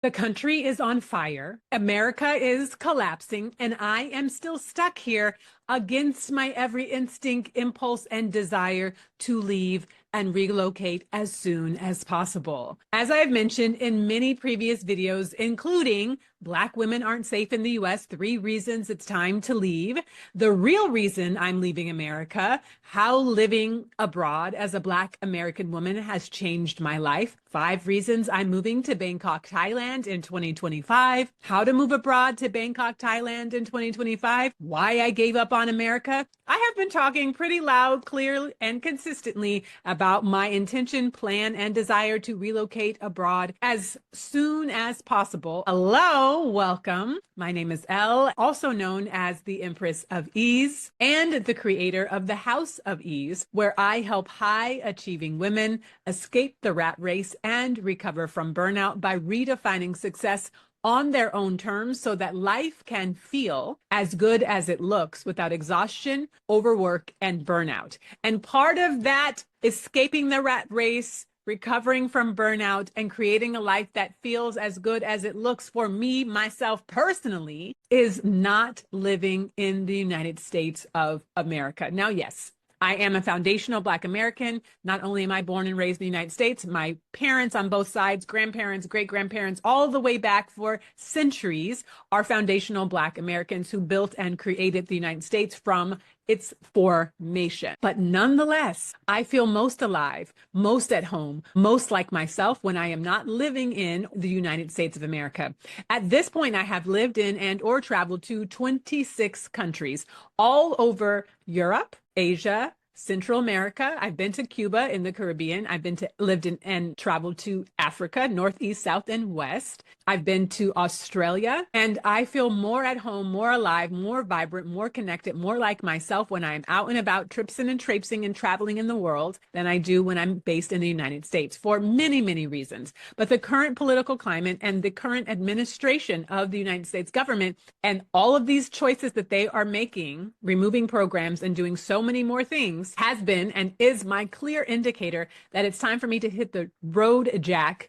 The country is on fire. America is collapsing, and I am still stuck here against my every instinct, impulse, and desire to leave and relocate as soon as possible. As I have mentioned in many previous videos, including Black women aren't safe in the US, 3 reasons it's time to leave, the real reason I'm leaving America, how living abroad as a Black American woman has changed my life, 5 reasons I'm moving to Bangkok, Thailand in 2025, how to move abroad to Bangkok, Thailand in 2025, why I gave up on America. I have been talking pretty loud, clear, and consistently about my intention, plan, and desire to relocate abroad as soon as possible. Hello, welcome. My name is Elle, also known as the Empress of Ease and the creator of the House of Ease, where I help high achieving women escape the rat race and recover from burnout by redefining success on their own terms so that life can feel as good as it looks without exhaustion, overwork, and burnout. And part of that escaping the rat race, recovering from burnout, and creating a life that feels as good as it looks for me, myself personally, is not living in the United States of America. Now, yes, I am a foundational Black American. Not only am I born and raised in the United States, my parents on both sides, grandparents, great-grandparents, all the way back for centuries are foundational Black Americans who built and created the United States from its formation. But nonetheless, I feel most alive, most at home, most like myself when I am not living in the United States of America. At this point, I have lived in and or traveled to 26 countries all over Europe, Asia, Central America. I've been to Cuba in the Caribbean. I've lived in and traveled to Africa, Northeast, South, and West. I've been to Australia, and I feel more at home, more alive, more vibrant, more connected, more like myself when I'm out and about, tripsing and traipsing and traveling in the world than I do when I'm based in the United States for many, many reasons. But the current political climate and the current administration of the United States government and all of these choices that they are making, removing programs and doing so many more things, has been and is my clear indicator that it's time for me to hit the road jack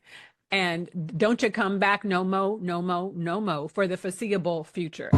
and don't you come back no mo, no mo, no mo for the foreseeable future.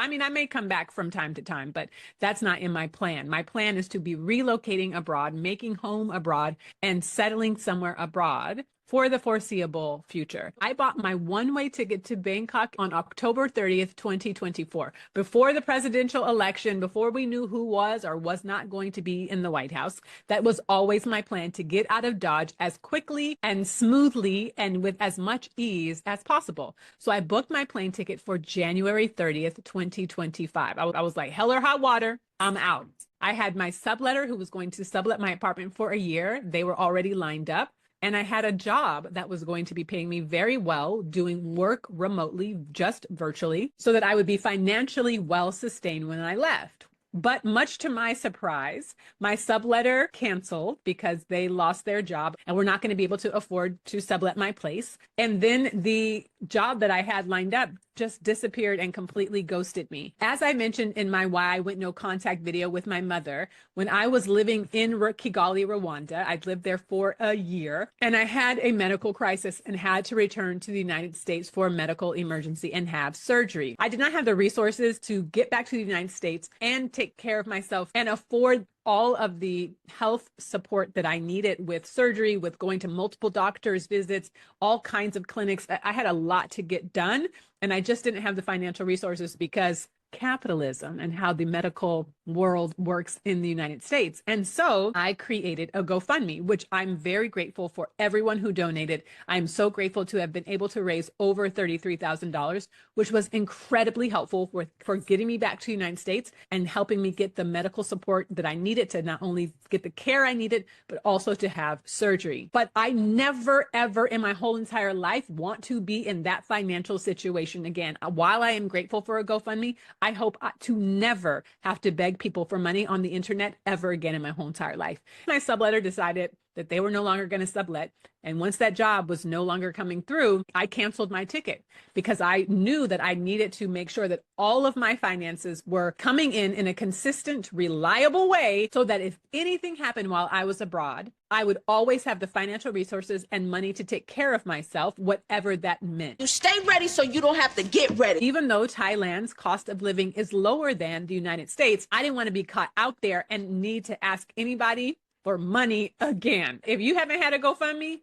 I mean, I may come back from time to time, but that's not in my plan. My plan is to be relocating abroad, making home abroad, and settling somewhere abroad for the foreseeable future. I bought my one-way ticket to Bangkok on October 30th, 2024. Before the presidential election, before we knew who was or was not going to be in the White House, that was always my plan, to get out of Dodge as quickly and smoothly and with as much ease as possible. So I booked my plane ticket for January 30th, 2025. I was like, hell or high water, I'm out. I had my subletter who was going to sublet my apartment for a year. They were already lined up. And I had a job that was going to be paying me very well, doing work remotely, just virtually, so that I would be financially well sustained when I left. But much to my surprise, my subletter canceled because they lost their job and were not going to be able to afford to sublet my place. And then the job that I had lined up just disappeared and completely ghosted me. As I mentioned in my Why I Went No Contact video with my mother, when I was living in Kigali, Rwanda, I'd lived there for a year, and I had a medical crisis and had to return to the United States for a medical emergency and have surgery. I did not have the resources to get back to the United States and take care of myself and afford all of the health support that I needed with surgery, with going to multiple doctors' visits, all kinds of clinics. I had a lot to get done, and I just didn't have the financial resources because capitalism and how the medical world works in the United States. And so I created a GoFundMe, which I'm very grateful for everyone who donated. I'm so grateful to have been able to raise over $33,000, which was incredibly helpful for getting me back to the United States and helping me get the medical support that I needed to not only get the care I needed, but also to have surgery. But I never, ever in my whole entire life want to be in that financial situation again. While I am grateful for a GoFundMe, I hope to never have to beg people for money on the internet ever again in my whole entire life. My subletter decided that they were no longer going to sublet. And once that job was no longer coming through, I canceled my ticket because I knew that I needed to make sure that all of my finances were coming in a consistent, reliable way so that if anything happened while I was abroad, I would always have the financial resources and money to take care of myself, whatever that meant. You stay ready so you don't have to get ready. Even though Thailand's cost of living is lower than the United States, I didn't want to be caught out there and need to ask anybody for money again. If you haven't had a GoFundMe,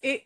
it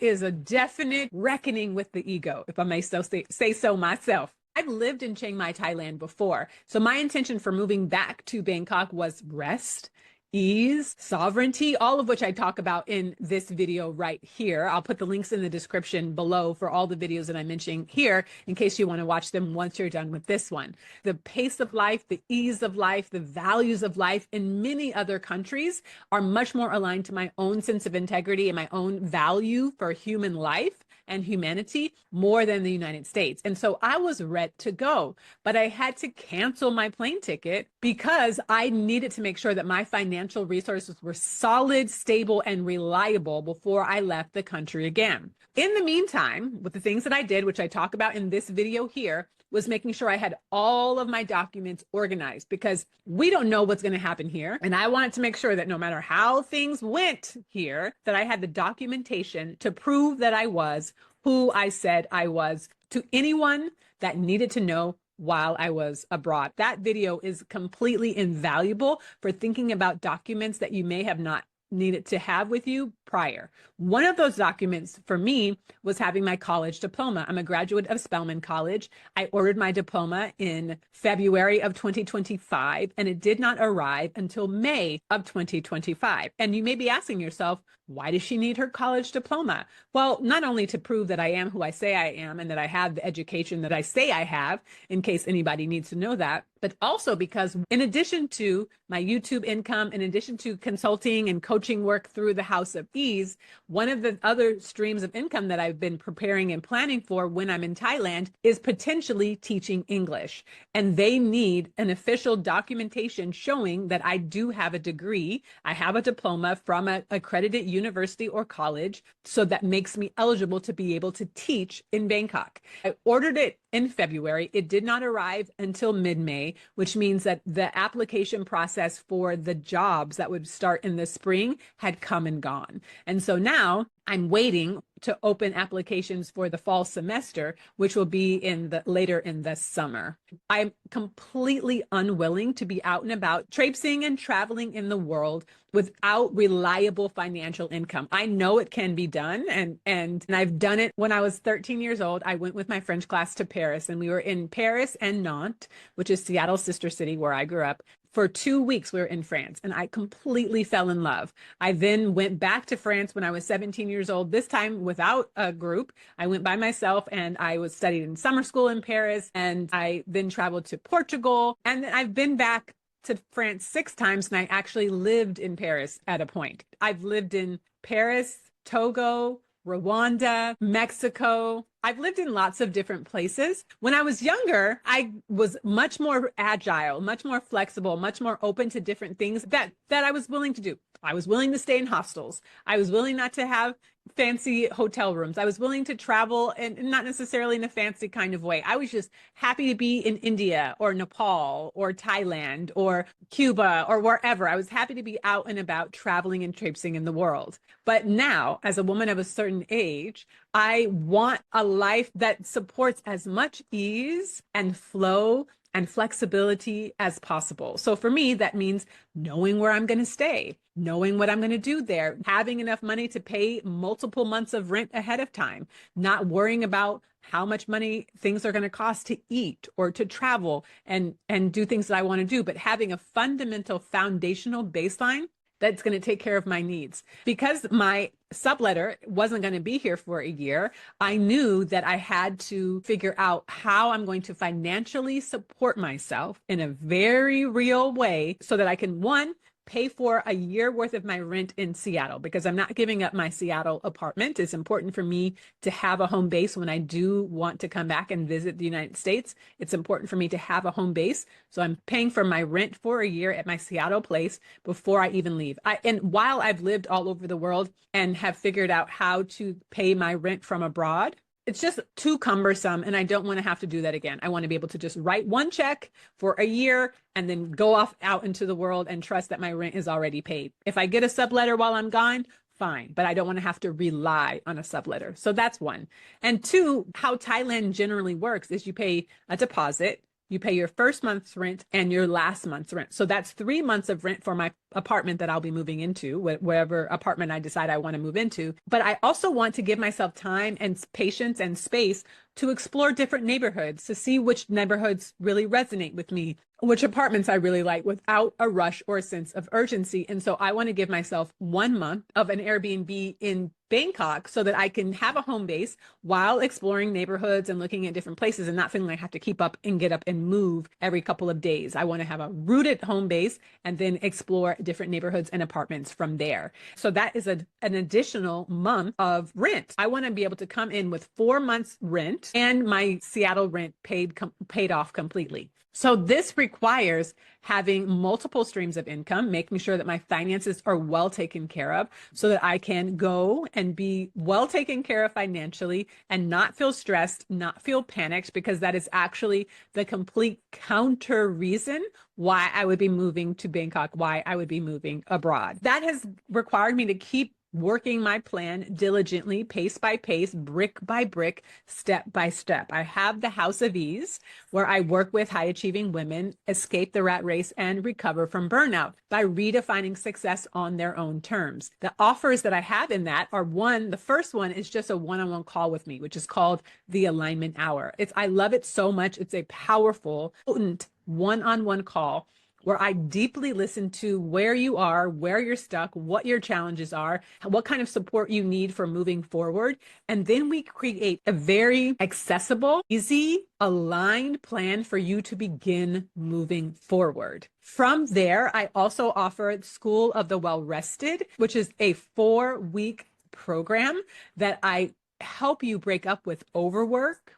is a definite reckoning with the ego, if I may say so myself. I've lived in Chiang Mai, Thailand before. So my intention for moving back to Bangkok was rest, ease, sovereignty, all of which I talk about in this video right here. I'll put the links in the description below for all the videos that I'm mentioning here in case you want to watch them once you're done with this one. The pace of life, the ease of life, the values of life in many other countries are much more aligned to my own sense of integrity and my own value for human life and humanity more than the United States. And so I was ready to go, but I had to cancel my plane ticket because I needed to make sure that my financial resources were solid, stable, and reliable before I left the country again. In the meantime, with the things that I did, which I talk about in this video here, was making sure I had all of my documents organized because we don't know what's going to happen here. And I wanted to make sure that no matter how things went here, that I had the documentation to prove that I was who I said I was to anyone that needed to know while I was abroad. That video is completely invaluable for thinking about documents that you may have not needed to have with you prior. One of those documents for me was having my college diploma. I'm a graduate of Spelman College. I ordered my diploma in February of 2025, and it did not arrive until May of 2025. And you may be asking yourself, why does she need her college diploma? Well, not only to prove that I am who I say I am and that I have the education that I say I have, in case anybody needs to know that, but also because in addition to my YouTube income, in addition to consulting and coaching work through the House of Ease, one of the other streams of income that I've been preparing and planning for when I'm in Thailand is potentially teaching English. And they need an official documentation showing that I do have a degree. I have a diploma from an accredited university or college. So that makes me eligible to be able to teach in Bangkok. I ordered it in February. It did not arrive until mid-May, which means that the application process for the jobs that would start in the spring had come and gone. And so now I'm waiting to open applications for the fall semester, which will be later in the summer. I'm completely unwilling to be out and about traipsing and traveling in the world without reliable financial income. I know it can be done, and I've done it. When I was 13 years old, I went with my French class to Paris, and we were in Paris and Nantes, which is Seattle's sister city where I grew up. For 2 weeks, we were in France, and I completely fell in love. I then went back to France when I was 17 years old, this time without a group. I went by myself, and I was studied in summer school in Paris, and I then traveled to Portugal, and I've been back to France 6 times, and I actually lived in Paris at a point. I've lived in Paris, Togo, Rwanda, Mexico. I've lived in lots of different places. When I was younger, I was much more agile, much more flexible, much more open to different things that I was willing to do. I was willing to stay in hostels. I was willing not to have fancy hotel rooms. I was willing to travel, and not necessarily in a fancy kind of way. I was just happy to be in India or Nepal or Thailand or Cuba or wherever. I was happy to be out and about traveling and traipsing in the world. But now, as a woman of a certain age, I want a life that supports as much ease and flow and flexibility as possible. So for me, that means knowing where I'm going to stay, knowing what I'm going to do there, having enough money to pay multiple months of rent ahead of time, not worrying about how much money things are going to cost to eat or to travel and do things that I want to do, but having a fundamental foundational baseline that's going to take care of my needs. Because my subletter wasn't going to be here for a year, I knew that I had to figure out how I'm going to financially support myself in a very real way so that I can, one, pay for a year worth of my rent in Seattle because I'm not giving up my Seattle apartment. It's important for me to have a home base when I do want to come back and visit the United States. It's important for me to have a home base. So I'm paying for my rent for a year at my Seattle place before I even leave. And while I've lived all over the world and have figured out how to pay my rent from abroad, it's just too cumbersome, and I don't want to have to do that again. I want to be able to just write one check for a year and then go off out into the world and trust that my rent is already paid. If I get a subletter while I'm gone, fine, but I don't want to have to rely on a subletter. So that's one. And two, how Thailand generally works is you pay a deposit, you pay your first month's rent and your last month's rent. So that's 3 months of rent for my apartment that I'll be moving into, whatever apartment I decide I want to move into. But I also want to give myself time and patience and space to explore different neighborhoods, to see which neighborhoods really resonate with me, which apartments I really like without a rush or a sense of urgency. And so I want to give myself 1 month of an Airbnb in Bangkok so that I can have a home base while exploring neighborhoods and looking at different places and not feeling like I have to keep up and get up and move every couple of days. I want to have a rooted home base and then explore different neighborhoods and apartments from there. So that is an additional month of rent. I want to be able to come in with 4 months rent and my Seattle rent paid off completely. So this requires having multiple streams of income, making sure that my finances are well taken care of so that I can go and be well taken care of financially and not feel stressed, not feel panicked, because that is actually the complete counter reason why I would be moving to Bangkok, why I would be moving abroad. That has required me to keep working my plan diligently, pace by pace, brick by brick, step by step. I have the House of Ease, where I work with high achieving women, escape the rat race, and recover from burnout by redefining success on their own terms. The offers that I have in that are the first one is just a one-on-one call with me, which is called the Alignment Hour. I love it so much. It's a powerful, potent one-on-one call where I deeply listen to where you are, where you're stuck, what your challenges are, what kind of support you need for moving forward. And then we create a very accessible, easy, aligned plan for you to begin moving forward. From there, I also offer School of the Well-Rested, which is a 4-week program that I help you break up with overwork,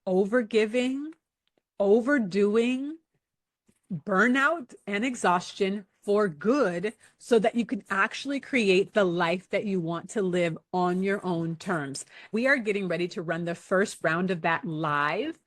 overgiving, overdoing, burnout and exhaustion for good so that you can actually create the life that you want to live on your own terms. We are getting ready to run the first round of that live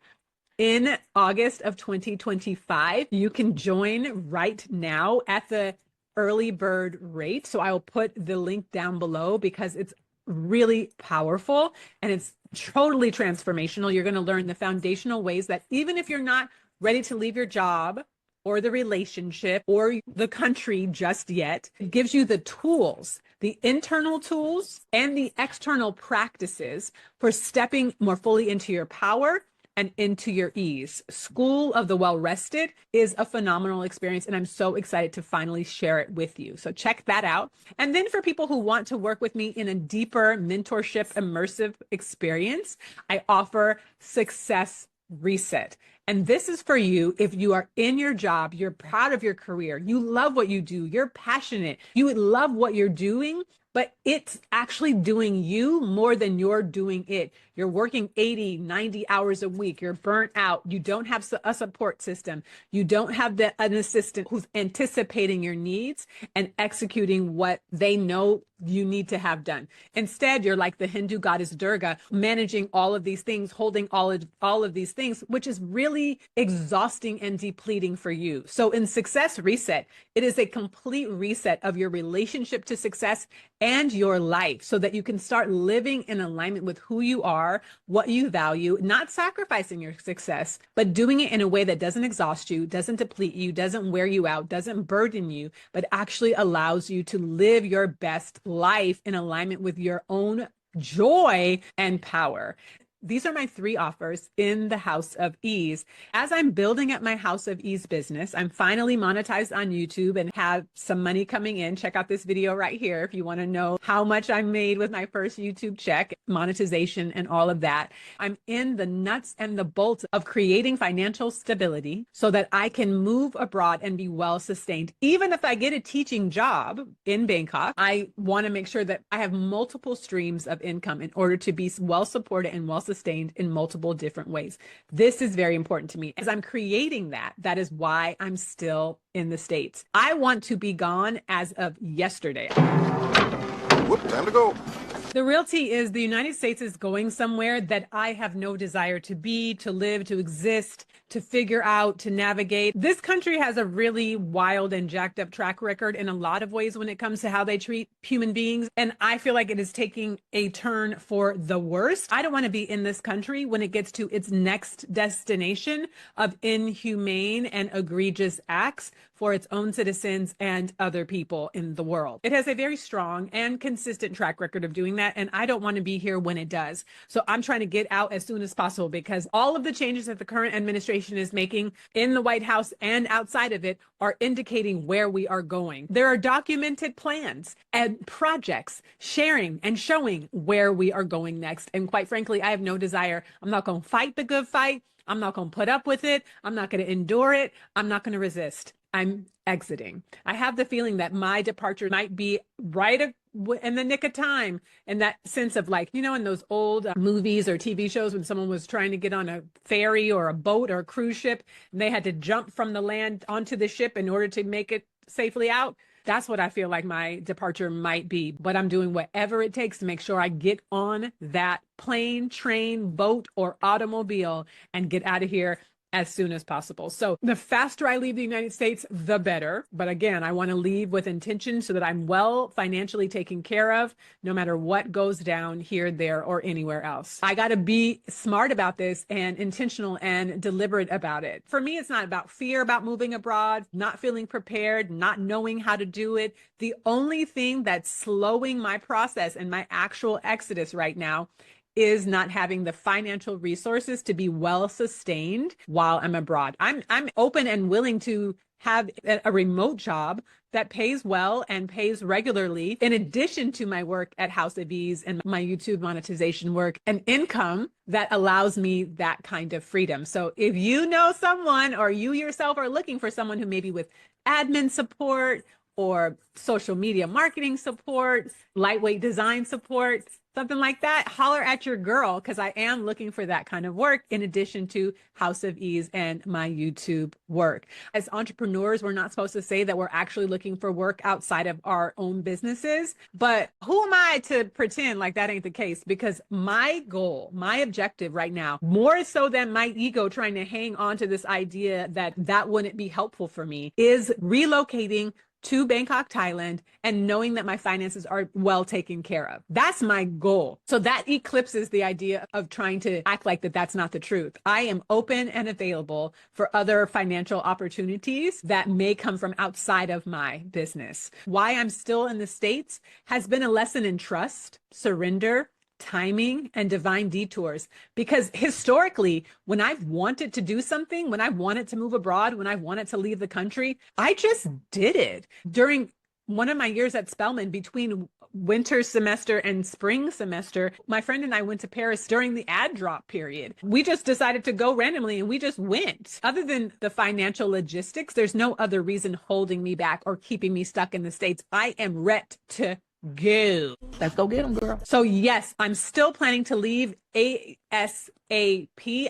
in August of 2025. You can join right now at the early bird rate. So I will put the link down below because it's really powerful and it's totally transformational. You're going to learn the foundational ways that even if you're not ready to leave your job or the relationship or the country just yet, it gives you the tools, the internal tools and the external practices for stepping more fully into your power and into your ease. School of the Well-Rested is a phenomenal experience, and I'm so excited to finally share it with you. So check that out. And then for people who want to work with me in a deeper mentorship immersive experience, I offer Success Reset. And this is for you if you are in your job, you're proud of your career, you love what you do, you're passionate, you love what you're doing, but it's actually doing you more than you're doing it. You're working 80, 90 hours a week. You're burnt out. You don't have a support system. You don't have an assistant who's anticipating your needs and executing what they know you need to have done. Instead, you're like the Hindu goddess Durga, managing all of these things, holding all of these things, which is really exhausting and depleting for you. So in Success Reset, it is a complete reset of your relationship to success and your life so that you can start living in alignment with who you are, what you value, not sacrificing your success, but doing it in a way that doesn't exhaust you, doesn't deplete you, doesn't wear you out, doesn't burden you, but actually allows you to live your best life in alignment with your own joy and power. These are my 3 offers in the House of Ease. As I'm building up my House of Ease business, I'm finally monetized on YouTube and have some money coming in. Check out this video right here if you want to know how much I made with my first YouTube check, monetization and all of that. I'm in the nuts and the bolts of creating financial stability so that I can move abroad and be well sustained. Even if I get a teaching job in Bangkok, I want to make sure that I have multiple streams of income in order to be well supported and well sustained in multiple different ways. This is very important to me. As I'm creating that, that is why I'm still in the States. I want to be gone as of yesterday. Whoop, time to go. The realty is the United States is going somewhere that I have no desire to be, to live, to exist, to figure out, to navigate. This country has a really wild and jacked up track record in a lot of ways when it comes to how they treat human beings. And I feel like it is taking a turn for the worst. I don't want to be in this country when it gets to its next destination of inhumane and egregious acts for its own citizens and other people in the world. It has a very strong and consistent track record of doing that, and I don't want to be here when it does. So I'm trying to get out as soon as possible because all of the changes that the current administration is making in the White House and outside of it are indicating where we are going. There are documented plans and projects sharing and showing where we are going next. And quite frankly, I have no desire. I'm not going to fight the good fight. I'm not going to put up with it. I'm not going to endure it. I'm not going to resist. I'm exiting. I have the feeling that my departure might be right in the nick of time, in that sense of like, you know, in those old movies or TV shows when someone was trying to get on a ferry or a boat or a cruise ship and they had to jump from the land onto the ship in order to make it safely out. That's what I feel like my departure might be. But I'm doing whatever it takes to make sure I get on that plane, train, boat, or automobile and get out of here as soon as possible. So the faster I leave the United States, the better. But again, I want to leave with intention so that I'm well financially taken care of, no matter what goes down here, there, or anywhere else. I got to be smart about this and intentional and deliberate about it. For me, it's not about fear about moving abroad, not feeling prepared, not knowing how to do it. The only thing that's slowing my process and my actual exodus right now is not having the financial resources to be well sustained while I'm abroad. I'm open and willing to have a remote job that pays well and pays regularly, in addition to my work at House of Ease and my YouTube monetization work, an income that allows me that kind of freedom. So if you know someone or you yourself are looking for someone who maybe with admin support or social media marketing support, lightweight design support, something like that, holler at your girl, because I am looking for that kind of work in addition to House of Ease and my YouTube work. As entrepreneurs, we're not supposed to say that we're actually looking for work outside of our own businesses, but who am I to pretend like that ain't the case? Because my goal, my objective right now, more so than my ego trying to hang on to this idea that that wouldn't be helpful for me, is relocating to Bangkok, Thailand, and knowing that my finances are well taken care of. That's my goal. So that eclipses the idea of trying to act like that's not the truth. I am open and available for other financial opportunities that may come from outside of my business. Why I'm still in the States has been a lesson in trust, surrender, timing, and divine detours. Because historically, when I've wanted to do something, when I wanted to move abroad, when I wanted to leave the country, I just did it. During one of my years at Spelman, between winter semester and spring semester, my friend and I went to Paris during the ad drop period. We just decided to go randomly and we just went. Other than the financial logistics, there's no other reason holding me back or keeping me stuck in the States. I am ready to go. Let's go get them, girl. So yes, I'm still planning to leave ASAP.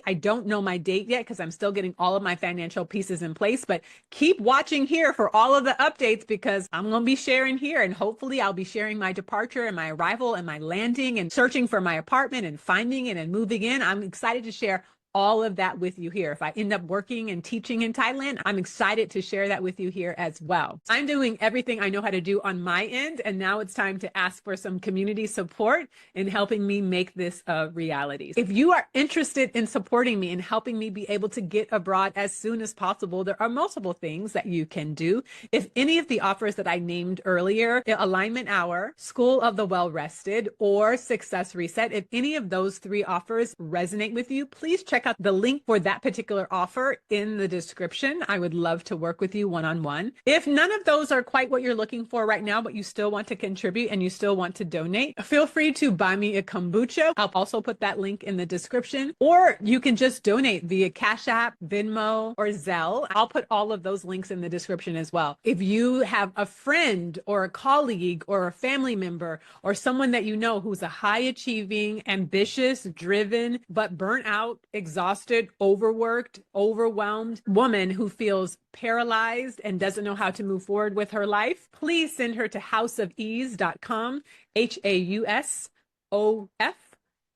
I don't know my date yet because I'm still getting all of my financial pieces in place, but keep watching here for all of the updates because I'm going to be sharing here, and hopefully I'll be sharing my departure and my arrival and my landing and searching for my apartment and finding it and moving in. I'm excited to share all of that with you here. If I end up working and teaching in Thailand, I'm excited to share that with you here as well. I'm doing everything I know how to do on my end, and now it's time to ask for some community support in helping me make this a reality. If you are interested in supporting me and helping me be able to get abroad as soon as possible, there are multiple things that you can do. If any of the offers that I named earlier, Alignment Hour, School of the Well-Rested, or Success Reset, if any of those 3 offers resonate with you, please check out the link for that particular offer in the description. I would love to work with you one-on-one. If none of those are quite what you're looking for right now, but you still want to contribute and you still want to donate, feel free to buy me a kombucha. I'll also put that link in the description, or you can just donate via Cash App, Venmo, or Zelle. I'll put all of those links in the description as well. If you have a friend or a colleague or a family member or someone that you know who's a high achieving, ambitious, driven, but burnt out, exhausted, overworked, overwhelmed woman who feels paralyzed and doesn't know how to move forward with her life, please send her to houseofease.com,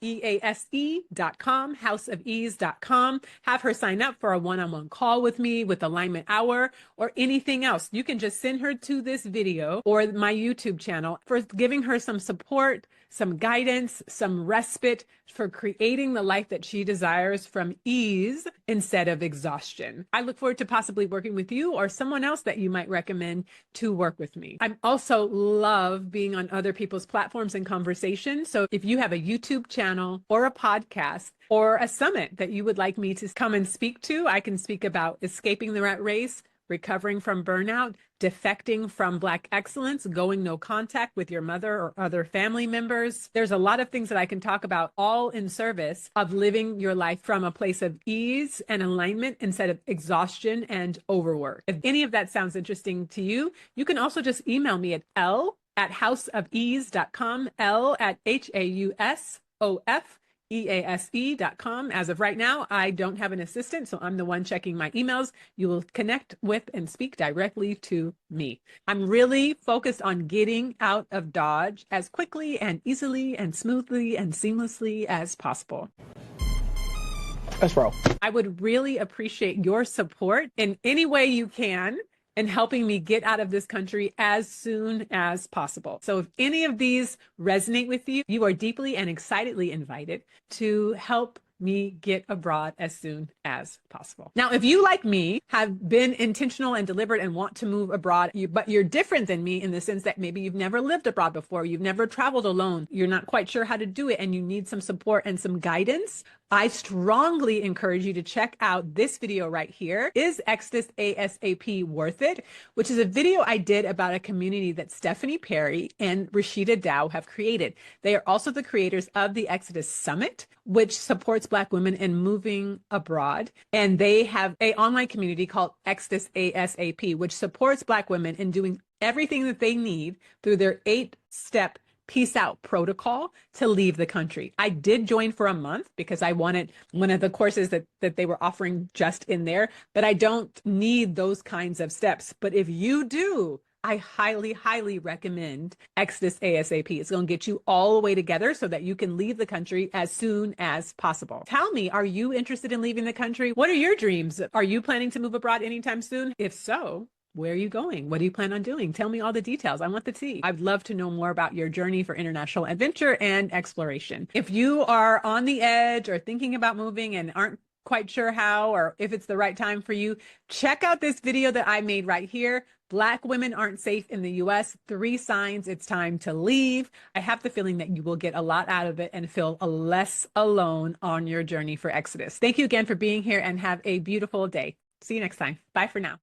HAUSOFEASE.com, houseofease.com. Have her sign up for a one-on-one call with me with Alignment Hour or anything else. You can just send her to this video or my YouTube channel for giving her some support, some guidance, some respite for creating the life that she desires from ease instead of exhaustion. I look forward to possibly working with you or someone else that you might recommend to work with me. I also love being on other people's platforms and conversations. So if you have a YouTube channel or a podcast or a summit that you would like me to come and speak to, I can speak about escaping the rat race, recovering from burnout, defecting from Black excellence, going no contact with your mother or other family members. There's a lot of things that I can talk about, all in service of living your life from a place of ease and alignment instead of exhaustion and overwork. If any of that sounds interesting to you, you can also just email me at l@houseofease.com, l@HAUSOFEASE.com. As of right now, I don't have an assistant, so I'm the one checking my emails. You will connect with and speak directly to me. I'm really focused on getting out of Dodge as quickly and easily and smoothly and seamlessly as possible. Let's roll. I would really appreciate your support in any way you can in helping me get out of this country as soon as possible. So if any of these resonate with you, you are deeply and excitedly invited to help me get abroad as soon as possible. Now, if you, like me, have been intentional and deliberate and want to move abroad, but you're different than me in the sense that maybe you've never lived abroad before, you've never traveled alone, you're not quite sure how to do it, and you need some support and some guidance, I strongly encourage you to check out this video right here. Is Exodus ASAP worth it? Which is a video I did about a community that Stephanie Perry and Rashida Dow have created. They are also the creators of the Exodus Summit, which supports Black women in moving abroad. And they have an online community called Exodus ASAP, which supports Black women in doing everything that they need through their 8-step peace out protocol to leave the country. I did join for a month because I wanted one of the courses that they were offering just in there, but I don't need those kinds of steps. But if you do, I highly, highly recommend Exodus ASAP. It's going to get you all the way together so that you can leave the country as soon as possible. Tell me, are you interested in leaving the country? What are your dreams? Are you planning to move abroad anytime soon? If so, where are you going? What do you plan on doing? Tell me all the details. I want the tea. I'd love to know more about your journey for international adventure and exploration. If you are on the edge or thinking about moving and aren't quite sure how or if it's the right time for you, check out this video that I made right here. Black women aren't safe in the US. 3 signs it's time to leave. I have the feeling that you will get a lot out of it and feel less alone on your journey for Exodus. Thank you again for being here and have a beautiful day. See you next time. Bye for now.